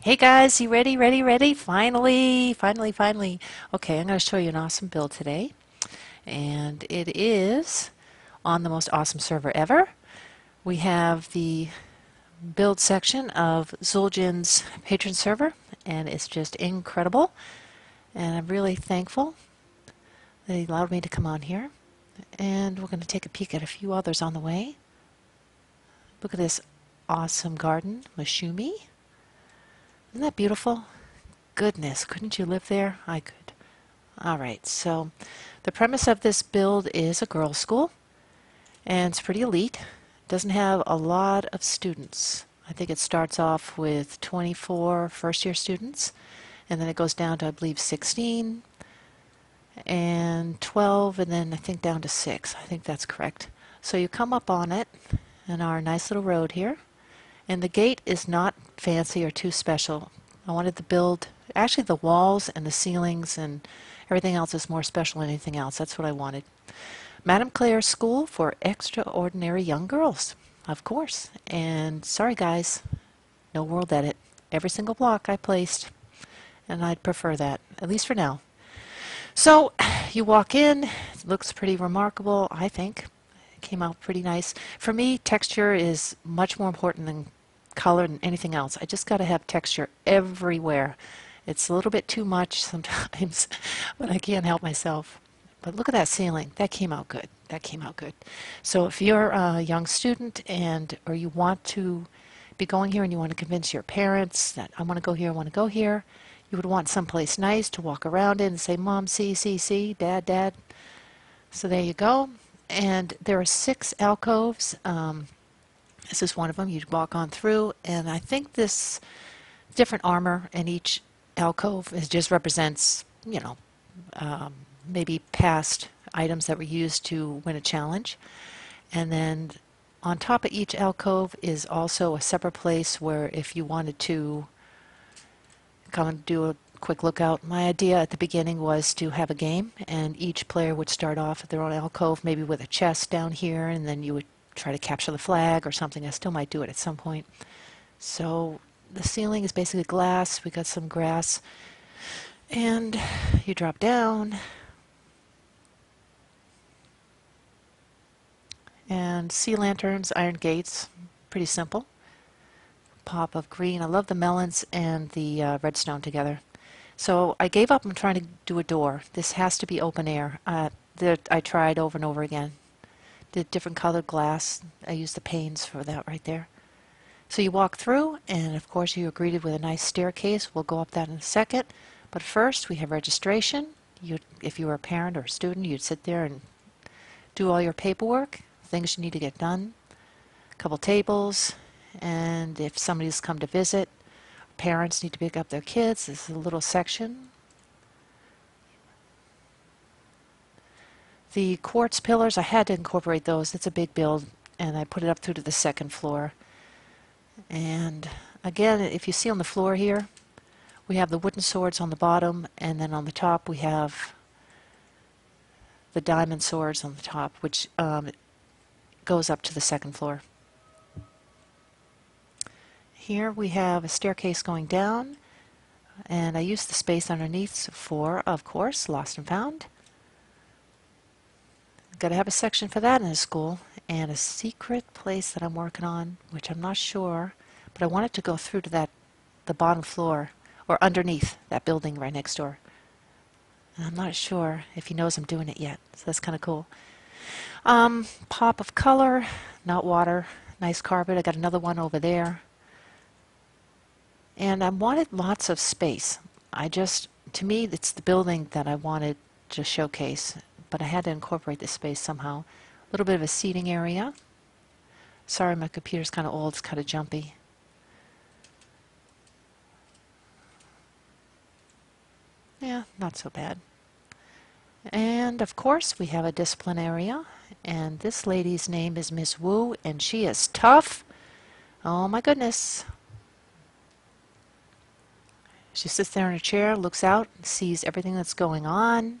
Hey guys, you ready, ready, ready? Finally, finally, finally. Okay, I'm going to show you an awesome build today. And it is on the most awesome server ever. We have the build section of Zueljin's patron server, and it's just incredible. And I'm really thankful that he allowed me to come on here. And we're going to take a peek at a few others on the way. Look at this awesome garden, Mashumi. Isn't that beautiful? Goodness, couldn't you live there? I could. Alright, so the premise of this build is a girls' school, and it's pretty elite. Doesn't have a lot of students. I think it starts off with 24 first-year students, and then it goes down to, I believe, 16, and 12, and then I think down to 6. I think that's correct. So you come up on it, in our nice little road here, and the gate is not fancy or too special. I wanted to build, actually the walls and the ceilings and everything else is more special than anything else. That's what I wanted. Madame Clair's School for Extraordinary Young Girls, of course. And sorry guys, no world edit. Every single block I placed, and I'd prefer that, at least for now. So you walk in, it looks pretty remarkable, I think. It came out pretty nice. For me, texture is much more important than color than anything else. I just got to have texture everywhere. It's a little bit too much sometimes, but I can't help myself. But look at that ceiling. That came out good. That came out good. So if you're a young student or you want to be going here and you want to convince your parents that I want to go here, I want to go here, you would want someplace nice to walk around in and say, Mom, see, Dad, Dad. So there you go. And there are 6 alcoves. This is one of them. You'd walk on through, and I think this different armor in each alcove just represents, maybe past items that were used to win a challenge. And then on top of each alcove is also a separate place where if you wanted to come and do a quick lookout. My idea at the beginning was to have a game, and each player would start off at their own alcove, maybe with a chest down here, and then you would try to capture the flag or something. I still might do it at some point. So the ceiling is basically glass. We got some grass, and you drop down, and sea lanterns, iron gates, pretty simple. Pop of green. I love the melons and the redstone together. So I gave up on trying to do a door. This has to be open air. That I tried over and over again. Did different colored glass. I used the panes for that right there. So you walk through, and of course you are greeted with a nice staircase. We'll go up that in a second. But first we have registration. If you were a parent or a student, you'd sit there and do all your paperwork, things you need to get done. A couple tables, and if somebody's come to visit, parents need to pick up their kids. This is a little section. The quartz pillars, I had to incorporate those. It's a big build, and I put it up through to the second floor. And again, if you see on the floor here, we have the wooden swords on the bottom, and then on the top we have the diamond swords on the top, which goes up to the second floor. Here we have a staircase going down, and I used the space underneath for, of course, lost and found. Got to have a section for that in the school, and a secret place that I'm working on, which I'm not sure, but I want it to go through to the bottom floor, or underneath that building right next door. And I'm not sure if he knows I'm doing it yet, so that's kind of cool. Pop of color, not water, nice carpet. I got another one over there. And I wanted lots of space. To me, it's the building that I wanted to showcase, but I had to incorporate the space somehow. A little bit of a seating area. Sorry, my computer's kind of old, it's kind of jumpy. Yeah, not so bad. And of course, we have a discipline area, and this lady's name is Miss Wu, and she is tough. Oh my goodness. She sits there in a chair, looks out, sees everything that's going on,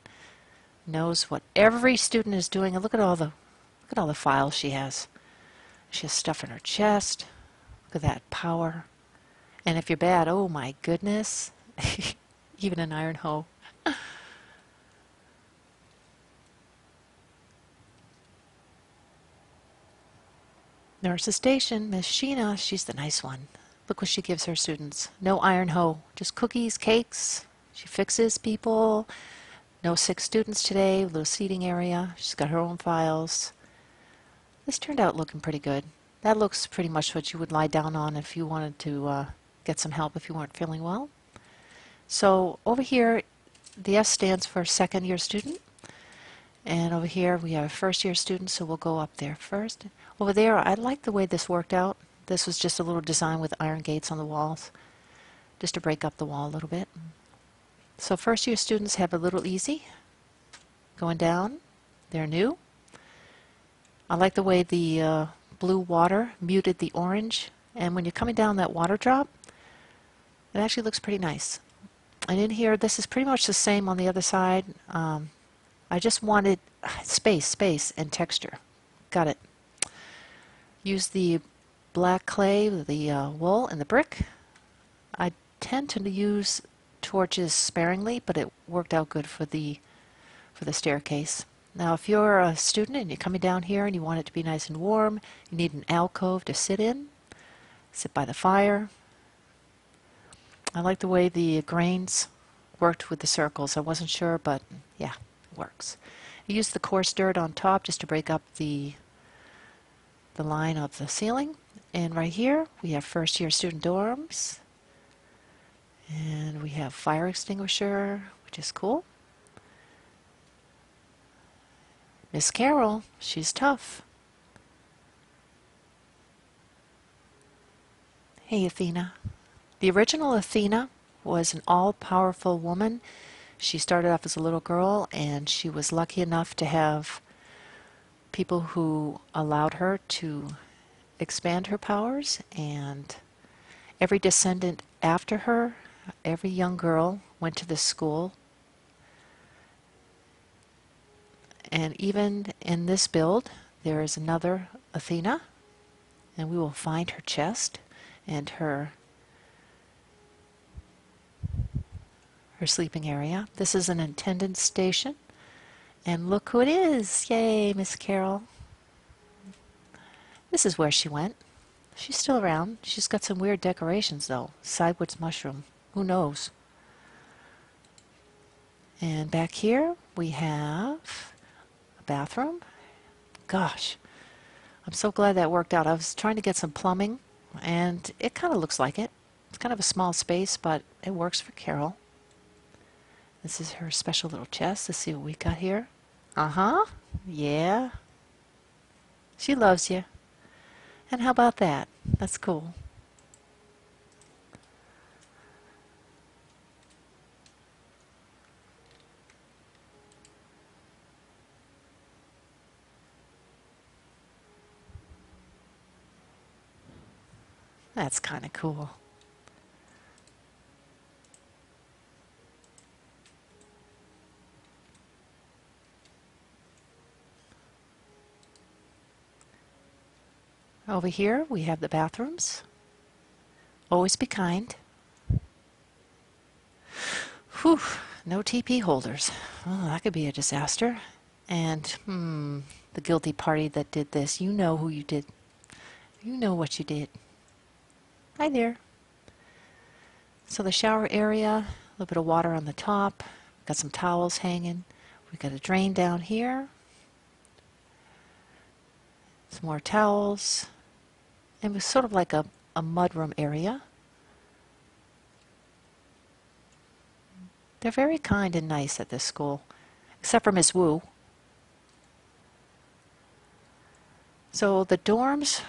knows what every student is doing. And look at all the files she has. She has stuff in her chest. Look at that power. And if you're bad, oh my goodness, even an iron hoe. Nurse's station, Miss Sheena, she's the nice one. Look what she gives her students. No iron hoe, just cookies, cakes. She fixes people. No sick students today, little seating area. She's got her own files. This turned out looking pretty good. That looks pretty much what you would lie down on if you wanted to get some help if you weren't feeling well. So over here, the S stands for second year student. And over here we have first year students, so we'll go up there first. Over there, I like the way this worked out. This was just a little design with iron gates on the walls, just to break up the wall a little bit. So first year students have a little easy going down. They're new. I like the way the blue water muted the orange, and when you're coming down that water drop, it actually looks pretty nice. And in here, this is pretty much the same on the other side. I just wanted space, and texture. Got it. Use the black clay, the wool, and the brick. I tend to use torches sparingly, but it worked out good for the staircase. Now, if you're a student and you're coming down here and you want it to be nice and warm, you need an alcove to sit in. Sit by the fire. I like the way the grains worked with the circles. I wasn't sure, but yeah, it works. I used the coarse dirt on top just to break up the line of the ceiling. And right here, we have first year student dorms. And we have fire extinguisher, which is cool. Miss Carol, she's tough. Hey, Athena. The original Athena was an all-powerful woman. She started off as a little girl, and she was lucky enough to have people who allowed her to expand her powers, and every descendant after her, every young girl went to this school. And even in this build, there is another Athena, and we will find her chest and her sleeping area. This is an attendance station, and look who it is. Yay, Miss Carol. This is where she went. She's still around. She's got some weird decorations though. Sidewoods mushroom. Who knows? And back here we have a bathroom. Gosh, I'm so glad that worked out. I was trying to get some plumbing, and it kind of looks like it. It's kind of a small space, but it works for Carol. This is her special little chest. Let's see what we got here. Uh-huh. Yeah. She loves you. And how about that? That's cool. That's kind of cool. Over here we have the bathrooms. Always be kind. Whew, no TP holders. Oh, that could be a disaster. And, the guilty party that did this, you know who you did. You know what you did. Hi there. So the shower area, a little bit of water on the top. Got some towels hanging. We got a drain down here. Some more towels. It was sort of like a mudroom area. They're very kind and nice at this school, except for Ms. Wu. So the dorms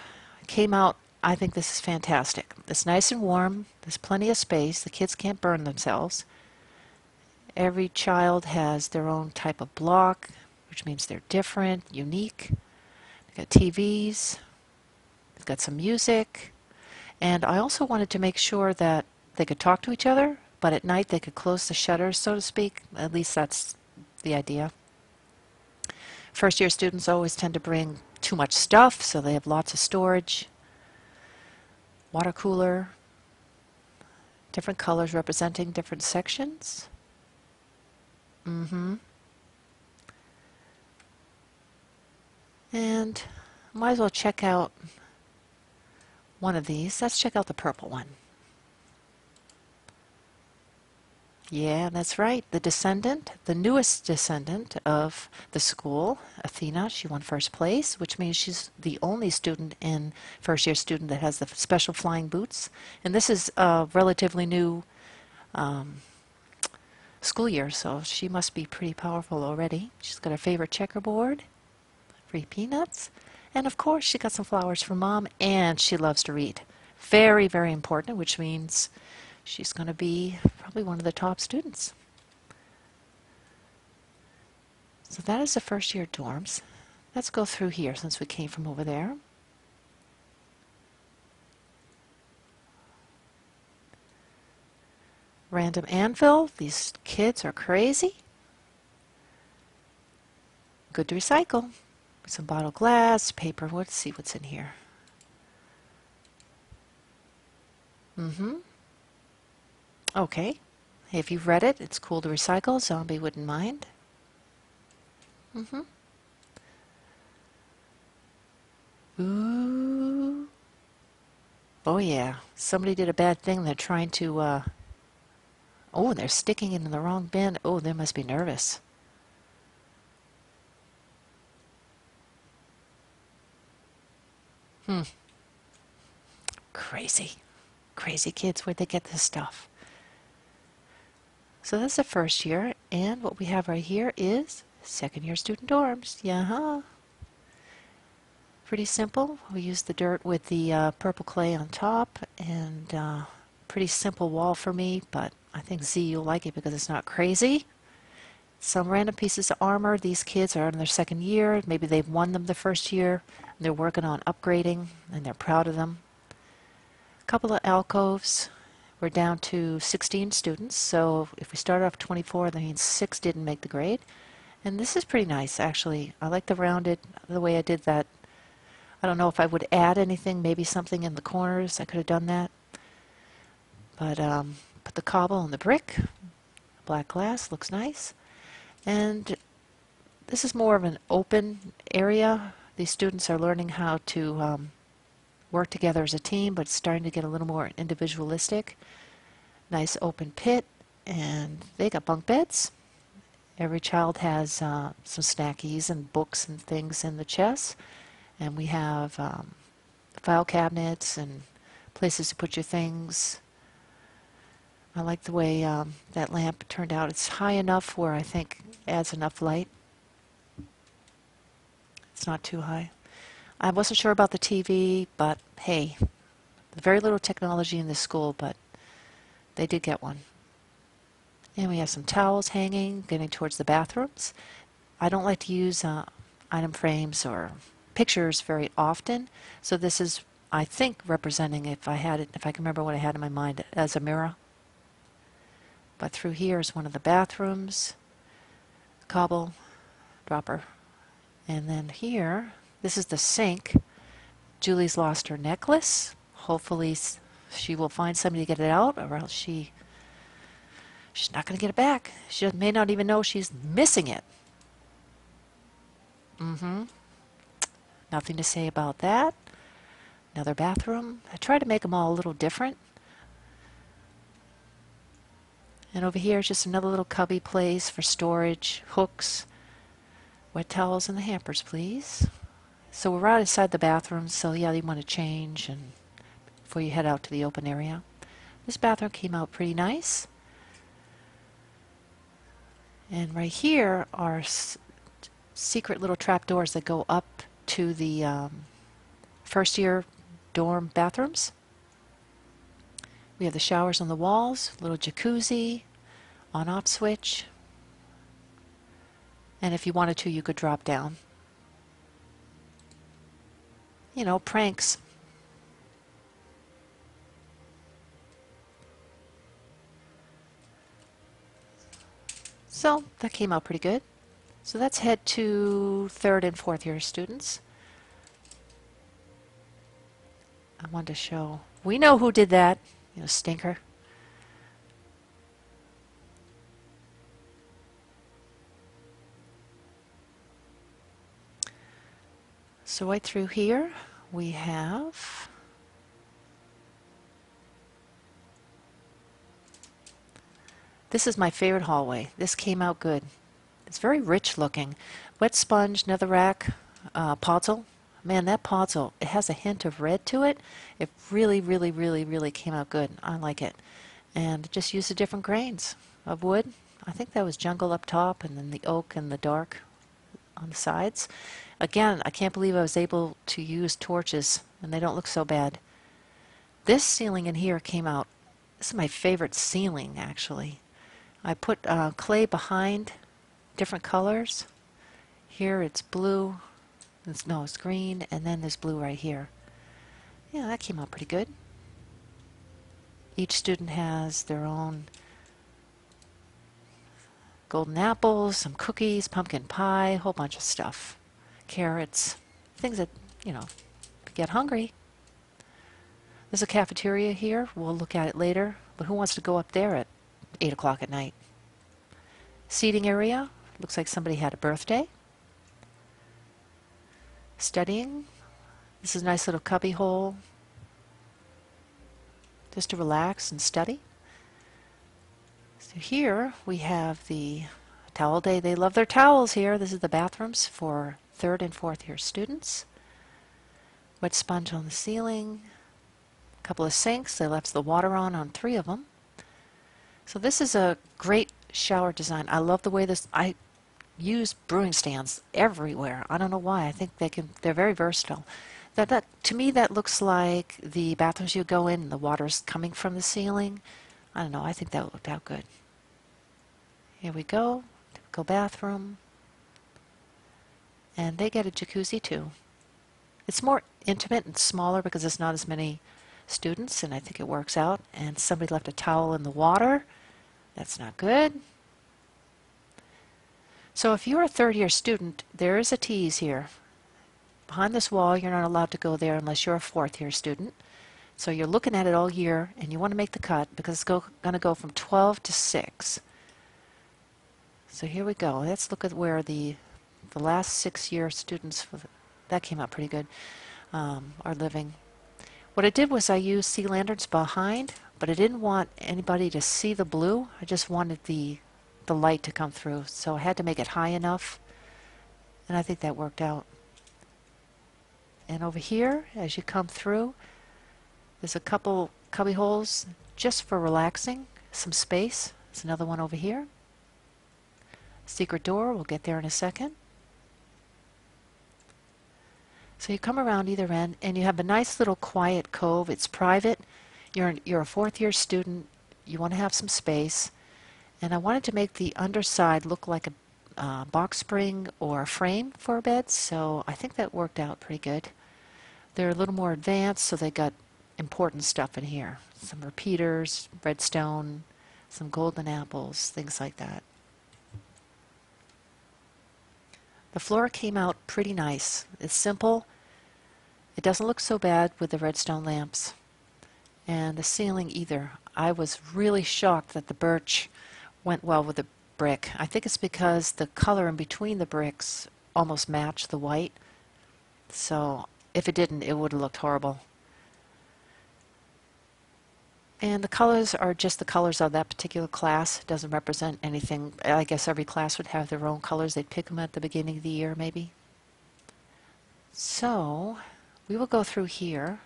came out, I think this is fantastic. It's nice and warm, there's plenty of space, the kids can't burn themselves. Every child has their own type of block, which means they're different, unique. They've got TVs, they've got some music, and I also wanted to make sure that they could talk to each other, but at night they could close the shutters, so to speak. At least that's the idea. First year students always tend to bring too much stuff, so they have lots of storage. Water cooler. Different colors representing different sections. Mm-hmm. And might as well check out one of these. Let's check out the purple one. Yeah, that's right. The descendant, the newest descendant of the school, Athena, she won first place, which means she's the only student in first year student that has the special flying boots. And this is a relatively new um, school year, so she must be pretty powerful already. She's got her favorite checkerboard, free peanuts, and of course she got some flowers from mom, and she loves to read. Very, very important, which means she's going to be probably one of the top students. So that is the first year dorms. Let's go through here since we came from over there. Random anvil. These kids are crazy. Good to recycle. Some bottle glass, paper. Let's see what's in here. Mm-hmm. Okay. Hey, if you've read it, it's cool to recycle. Zombie wouldn't mind. Mm-hmm. Ooh. Oh yeah. Somebody did a bad thing. They're trying to, oh, they're sticking it in the wrong bin. Oh, they must be nervous. Hmm. Crazy. Crazy kids. Where'd they get this stuff? So that's the first year, and what we have right here is second year student dorms. Yeah, pretty simple. We use the dirt with the purple clay on top, and pretty simple wall for me, but I think Z, you'll like it because it's not crazy. Some random pieces of armor. These kids are in their second year. Maybe they've won them the first year, and they're working on upgrading, and they're proud of them. A couple of alcoves. We're down to 16 students, so if we started off 24, that means 6 didn't make the grade. And this is pretty nice, actually. I like the rounded, the way I did that. I don't know if I would add anything, maybe something in the corners. I could have done that. But put the cobble and the brick. Black glass looks nice. And this is more of an open area. These students are learning how to work together as a team, but it's starting to get a little more individualistic. Nice open pit, and they got bunk beds. Every child has some snackies and books and things in the chests, and we have file cabinets and places to put your things. I like the way that lamp turned out. It's high enough where I think adds enough light. It's not too high. I wasn't sure about the TV, but hey, very little technology in this school, but they did get one. And we have some towels hanging, getting towards the bathrooms. I don't like to use item frames or pictures very often, so this is, I think, representing, if I had it, if I can remember what I had in my mind, as a mirror. But through here is one of the bathrooms, cobble, dropper. And then here, this is the sink. Julie's lost her necklace. Hopefully she will find somebody to get it out, or else she's not going to get it back. She may not even know she's missing it. Mm-hmm. Nothing to say about that. Another bathroom. I try to make them all a little different. And over here is just another little cubby place for storage, hooks, wet towels, and the hampers, please. So we're right inside the bathroom, so yeah, you want to change and before you head out to the open area. This bathroom came out pretty nice. And right here are secret little trapdoors that go up to the first year dorm bathrooms. We have the showers on the walls, little jacuzzi, on-off switch. And if you wanted to, you could drop down. You know, pranks. So that came out pretty good. So let's head to third and fourth year students. I wanted to show, we know who did that, you know, stinker. So right through here we have this is my favorite hallway. This came out good. It's very rich looking. Wet sponge, netherrack, podzol. Man, that podzol, it has a hint of red to it. It really, really, really, really came out good. I like it. And just use the different grains of wood. I think that was jungle up top and then the oak and the dark on the sides. Again, I can't believe I was able to use torches and they don't look so bad. This ceiling in here came out, this is my favorite ceiling actually. I put clay behind different colors. Here it's blue, no, it's green, and then there's blue right here. Yeah, that came out pretty good. Each student has their own golden apples, some cookies, pumpkin pie, a whole bunch of stuff. Carrots, things that, you know, get hungry. There's a cafeteria here. We'll look at it later, but who wants to go up there at 8 o'clock at night? Seating area. Looks like somebody had a birthday. Studying. This is a nice little cubby hole just to relax and study. So here we have the towel day. They love their towels here. This is the bathrooms for 3rd and 4th year students. Wet sponge on the ceiling. A couple of sinks. They left the water on 3 of them. So this is a great shower design. I love the way this, I use brewing stands everywhere. I don't know why. I think they're very versatile. To me that looks like the bathrooms you go in and the water's coming from the ceiling. I don't know. I think that looked out good. Here we go. Typical bathroom. And they get a jacuzzi too. It's more intimate and smaller because there's not as many students, and I think it works out. And somebody left a towel in the water. That's not good. So if you're a 3rd year student, there is a tease here. Behind this wall, you're not allowed to go there unless you're a 4th year student. So you're looking at it all year, and you want to make the cut because it's going to go from 12 to 6. So here we go. Let's look at where the last 6 year students, that came out pretty good, are living. What I did was I used sea lanterns behind, but I didn't want anybody to see the blue. I just wanted the light to come through. So I had to make it high enough, and I think that worked out. And over here, as you come through, there's a couple cubby holes just for relaxing, some space. There's another one over here. Secret door, we'll get there in a second. So you come around either end and you have a nice little quiet cove. It's private. You're a 4th year student. You want to have some space. And I wanted to make the underside look like a box spring or a frame for a bed, so I think that worked out pretty good. They're a little more advanced, so they got important stuff in here. Some repeaters, redstone, some golden apples, things like that. The floor came out pretty nice. It's simple. It doesn't look so bad with the redstone lamps. And the ceiling either. I was really shocked that the birch went well with the brick. I think it's because the color in between the bricks almost matched the white. So if it didn't, it would have looked horrible. And the colors are just the colors of that particular class. It doesn't represent anything. I guess every class would have their own colors. They'd pick them at the beginning of the year, maybe. So we will go through here.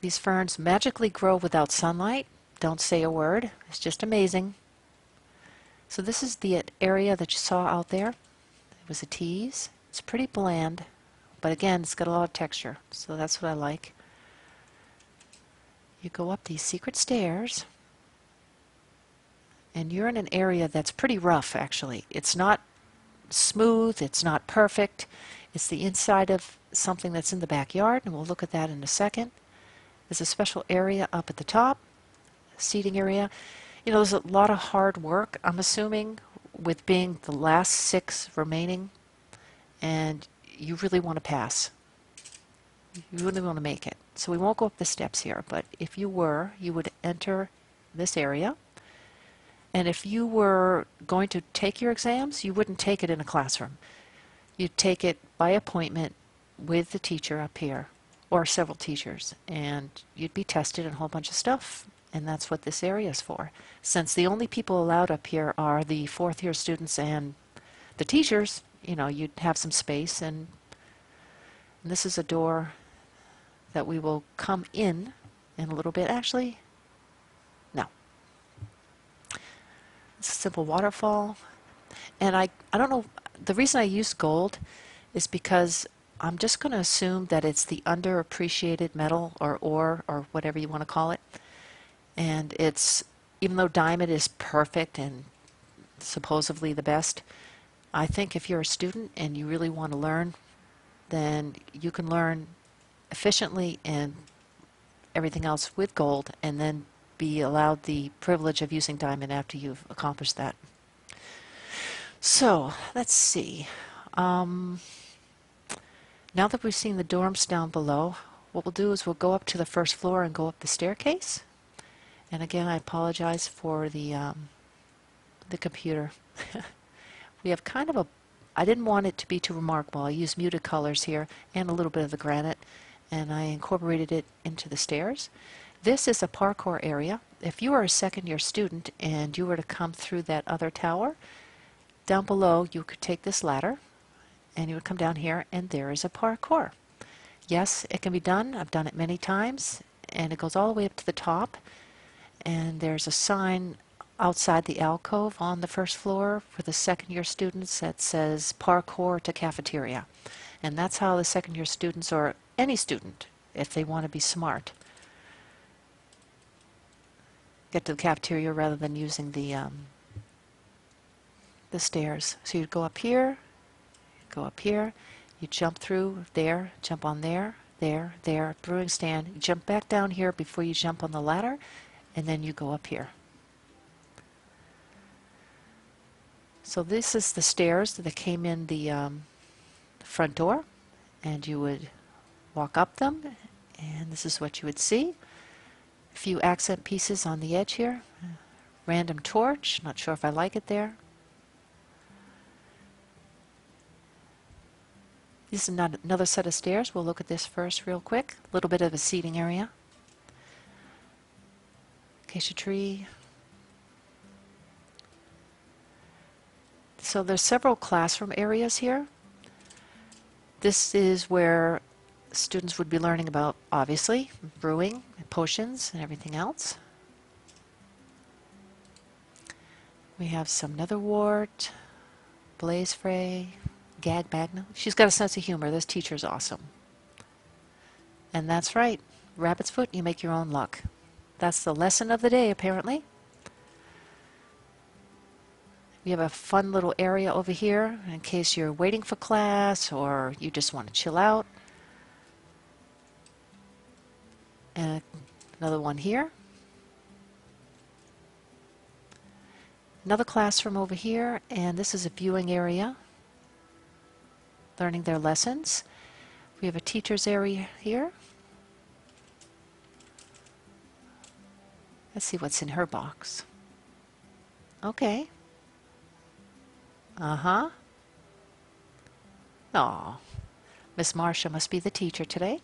These ferns magically grow without sunlight. Don't say a word. It's just amazing. So this is the area that you saw out there. It was a tease. It's pretty bland, but again, it's got a lot of texture, so that's what I like. You go up these secret stairs, and you're in an area that's pretty rough, actually. It's not smooth, it's not perfect. It's the inside of something that's in the backyard, and we'll look at that in a second. There's a special area up at the top, seating area. You know, there's a lot of hard work, I'm assuming, with being the last 6 remaining, and you really want to pass. You really want to make it. So we won't go up the steps here, but if you were, you would enter this area. And if you were going to take your exams, you wouldn't take it in a classroom. You take it by appointment with the teacher up here, or several teachers, and you'd be tested in a whole bunch of stuff. And that's what this area is for. Since the only people allowed up here are the fourth year students and the teachers, you know, you'd have some space. And this is a door that we will come in a little bit. Actually, no. It's a simple waterfall. And I don't know, the reason I use gold is because I'm just going to assume that it's the underappreciated metal or ore or whatever you want to call it. And it's, even though diamond is perfect and supposedly the best, I think if you're a student and you really want to learn, then you can learn efficiently and everything else with gold and then be allowed the privilege of using diamond after you've accomplished that. So let's see. Now that we've seen the dorms down below, what we'll do is we'll go up to the first floor and go up the staircase. And again, I apologize for the computer. We have kind of a, I didn't want it to be too remarkable. I used muted colors here and a little bit of the granite, and I incorporated it into the stairs. This is a parkour area. If you are a second year student and you were to come through that other tower, down below you could take this ladder and you would come down here and there is a parkour. Yes, it can be done. I've done it many times, and it goes all the way up to the top, and there's a sign outside the alcove on the first floor for the second year students that says parkour to cafeteria. And that's how the second year students, or any student, if they want to be smart, get to the cafeteria rather than using the stairs. So you'd go up here, you jump through there, jump on there, there, brewing stand, you jump back down here before you jump on the ladder, and then you go up here. So this is the stairs that came in the front door, and you would walk up them, and this is what you would see. A few accent pieces on the edge here. Random torch, not sure if I like it there. This is another set of stairs. We'll look at this first real quick. A little bit of a seating area. Acacia tree. So there's several classroom areas here. This is where students would be learning about, obviously, brewing, potions, and everything else. We have some netherwort, blaze fray, gag magna. She's got a sense of humor. This teacher's awesome. And that's right. Rabbit's foot, you make your own luck. That's the lesson of the day, apparently. We have a fun little area over here in case you're waiting for class or you just want to chill out. And another one here. Another classroom over here, and this is a viewing area, learning their lessons. We have a teacher's area here. Let's see what's in her box. Okay. Uh-huh. Oh, Miss Marcia must be the teacher today.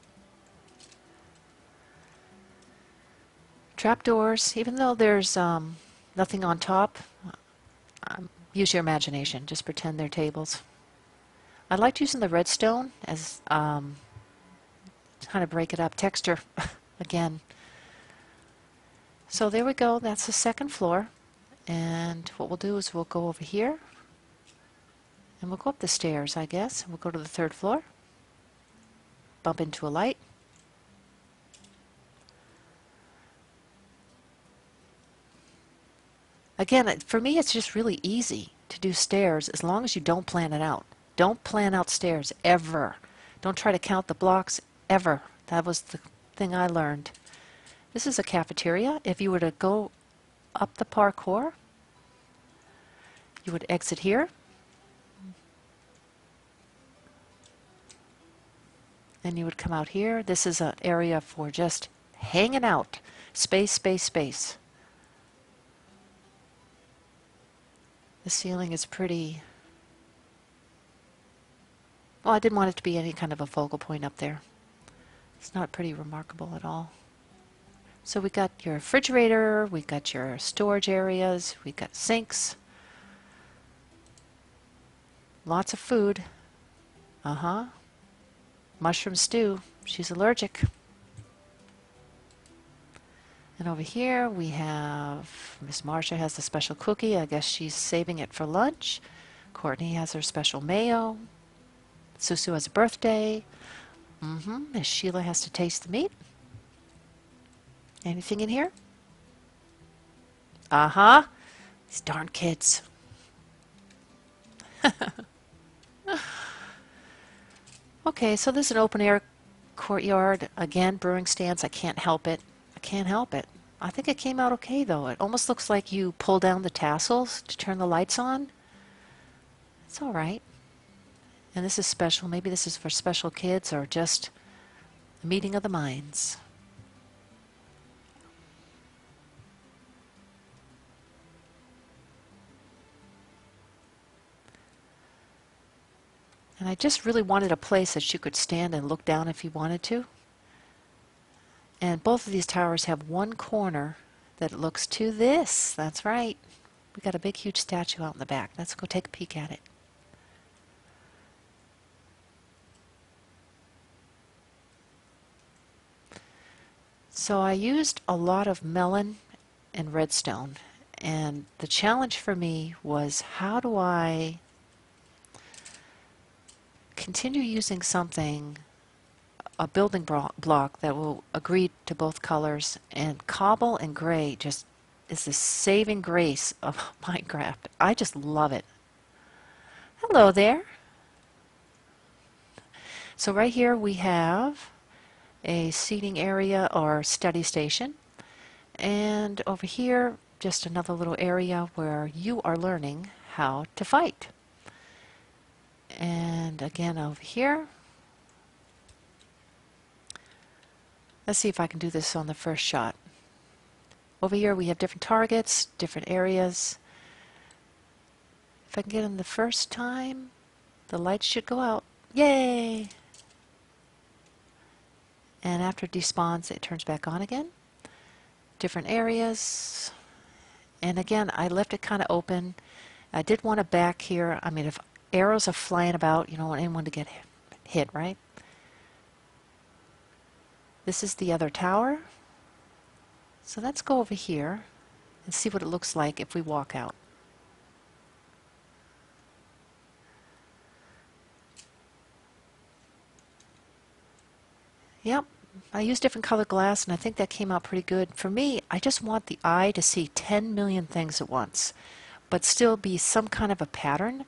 Trapdoors, even though there's nothing on top, use your imagination. Just pretend they're tables. I liked using the redstone as kind of break it up. Texture, again. So there we go. That's the second floor. And what we'll do is we'll go over here. And we'll go up the stairs, I guess. We'll go to the third floor. Bump into a light. Again, for me, it's just really easy to do stairs as long as you don't plan it out. Don't plan out stairs, ever. Don't try to count the blocks, ever. That was the thing I learned. This is a cafeteria. If you were to go up the parkour, you would exit here. And you would come out here. This is an area for just hanging out. Space, space, space. The ceiling is pretty Well, I didn't want it to be any kind of a focal point up there. It's not pretty remarkable at all. So we got your refrigerator, we got your storage areas, we got sinks, lots of food. Uh-huh. Mushroom stew. She's allergic. And over here we have Miss Marcia has the special cookie. I guess she's saving it for lunch. Courtney has her special mayo. Susu has a birthday. Miss Sheila has to taste the meat. Anything in here? Uh-huh. These darn kids. Okay, so this is an open air courtyard. Again, brewing stands. I can't help it. I can't help it. I think it came out okay though. It almost looks like you pull down the tassels to turn the lights on. It's all right. And this is special. Maybe this is for special kids or just a meeting of the minds. And I just really wanted a place that you could stand and look down if you wanted to. And both of these towers have one corner that looks to this. That's right. We got a big, huge statue out in the back. Let's go take a peek at it. So I used a lot of melon and redstone. And the challenge for me was, how do I continue using something, a building block that will agree to both colors, and cobble and gray just is the saving grace of Minecraft. I just love it. Hello there. So right here we have a seating area or study station, and over here just another little area where you are learning how to fight. And again over here, let's see if I can do this on the first shot. Over here we have different targets, different areas. If I can get in the first time, the lights should go out. Yay! And after it despawns, it turns back on again. Different areas. And again, I left it kind of open. I did want to back here. I mean, if arrows are flying about, you don't want anyone to get hit, right? This is the other tower. So let's go over here and see what it looks like if we walk out. Yep, I used different colored glass and I think that came out pretty good. For me, I just want the eye to see 10 million things at once, but still be some kind of a pattern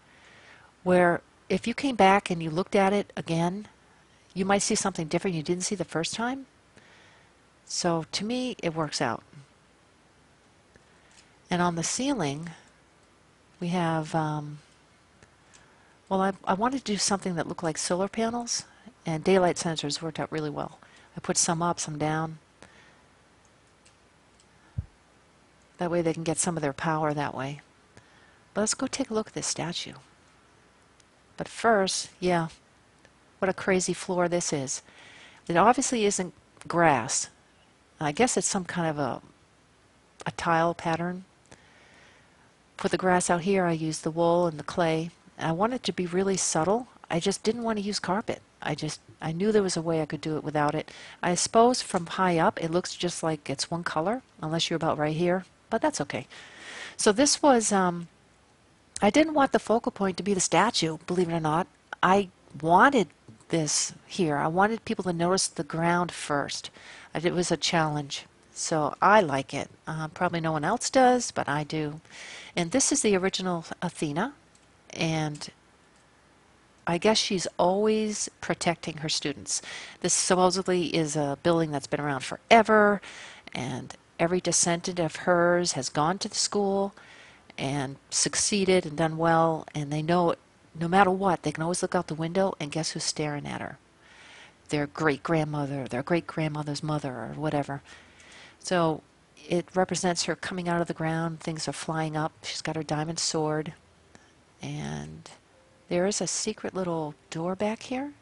where if you came back and you looked at it again, you might see something different you didn't see the first time. So to me, it works out. And on the ceiling, we have, well, I wanted to do something that looked like solar panels, and daylight sensors worked out really well. I put some up, some down. That way they can get some of their power that way. But let's go take a look at this statue. But first, yeah, what a crazy floor this is. It obviously isn't grass. I guess it's some kind of a tile pattern. For the grass out here, I used the wool and the clay. And I want it to be really subtle. I just didn't want to use carpet. I knew there was a way I could do it without it. I suppose from high up, it looks just like it's one color, unless you're about right here, but that's okay. So this was, I didn't want the focal point to be the statue, believe it or not. I wanted this here. I wanted people to notice the ground first. It was a challenge. So I like it. Probably no one else does, but I do. And this is the original Athena. And I guess she's always protecting her students. This supposedly is a building that's been around forever, and every descendant of hers has gone to the school and succeeded and done well, and they know no matter what, they can always look out the window and guess who's staring at her? Their great-grandmother, their great-grandmother's mother, or whatever. So it represents her coming out of the ground. Things are flying up. She's got her diamond sword, and There is a secret little door back here,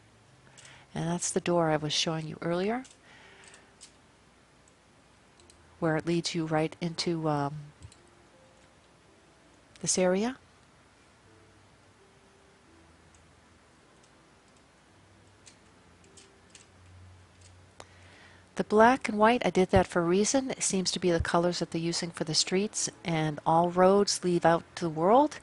and that's the door I was showing you earlier, where it leads you right into this area. The black and white, I did that for a reason. It seems to be the colors that they're using for the streets, and all roads lead out to the world,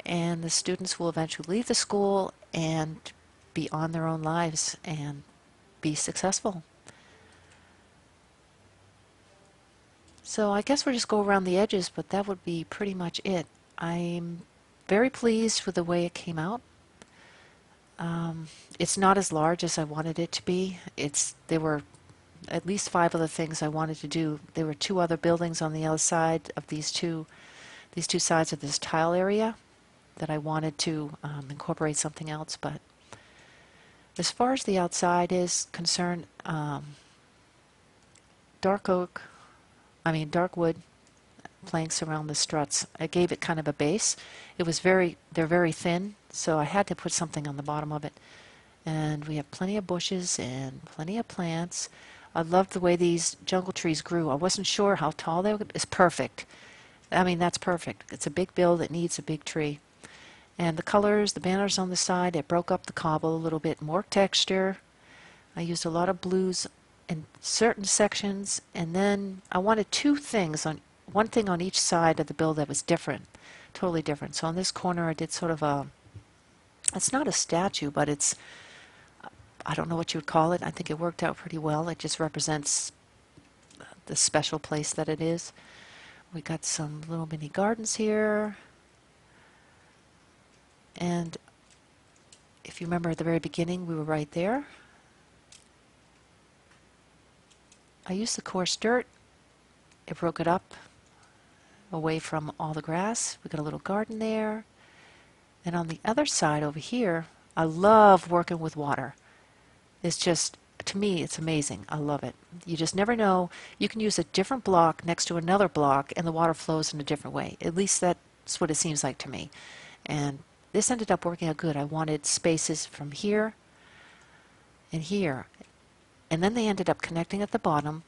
and the students will eventually leave the school and be on their own lives and be successful. So I guess we'll just go around the edges, but that would be pretty much it. I'm very pleased with the way it came out. It's not as large as I wanted it to be. There were at least 5 other things I wanted to do. There were 2 other buildings on the other side of these two sides of this tile area that I wanted to incorporate something else. But as far as the outside is concerned, dark wood planks around the struts. I gave it kind of a base. They're very thin, so I had to put something on the bottom of it. And we have plenty of bushes and plenty of plants. I loved the way these jungle trees grew. I wasn't sure how tall they would. It's perfect. I mean, that's perfect. It's a big build that needs a big tree. And the colors, the banners on the side, I broke up the cobble a little bit, more texture. I used a lot of blues in certain sections, and then I wanted one thing on each side of the build that was different, totally different. So on this corner I did sort of it's not a statue, but I don't know what you would call it. I think it worked out pretty well. It just represents the special place that it is. We got some little mini gardens here. And if you remember at the very beginning, we were right there. I used the coarse dirt. It broke it up away from all the grass. We got a little garden there. And on the other side over here, I love working with water. It's just, to me, it's amazing. I love it. You just never know. You can use a different block next to another block and the water flows in a different way. At least that's what it seems like to me. And this ended up working out good. I wanted spaces from here and here. And then they ended up connecting at the bottom,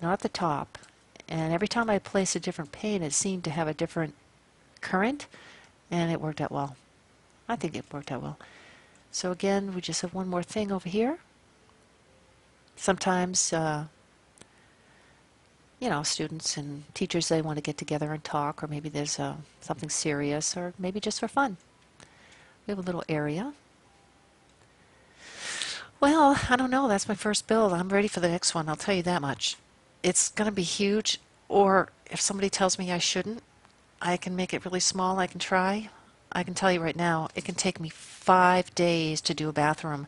not at the top. And every time I placed a different pane, it seemed to have a different current, and it worked out well. I think it worked out well. So again, we just have one more thing over here. Sometimes, students and teachers, they want to get together and talk, or maybe there's something serious, or maybe just for fun. We have a little area. Well, I don't know. That's my first build. I'm ready for the next one. I'll tell you that much. It's going to be huge, or if somebody tells me I shouldn't, I can make it really small. I can try. I can tell you right now, it can take me 5 days to do a bathroom,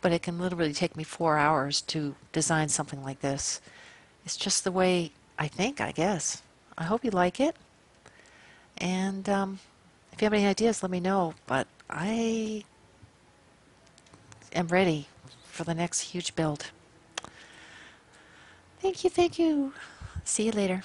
but it can literally take me 4 hours to design something like this. It's just the way I think, I guess. I hope you like it. And if you have any ideas, let me know. But I am ready for the next huge build. Thank you, thank you. See you later.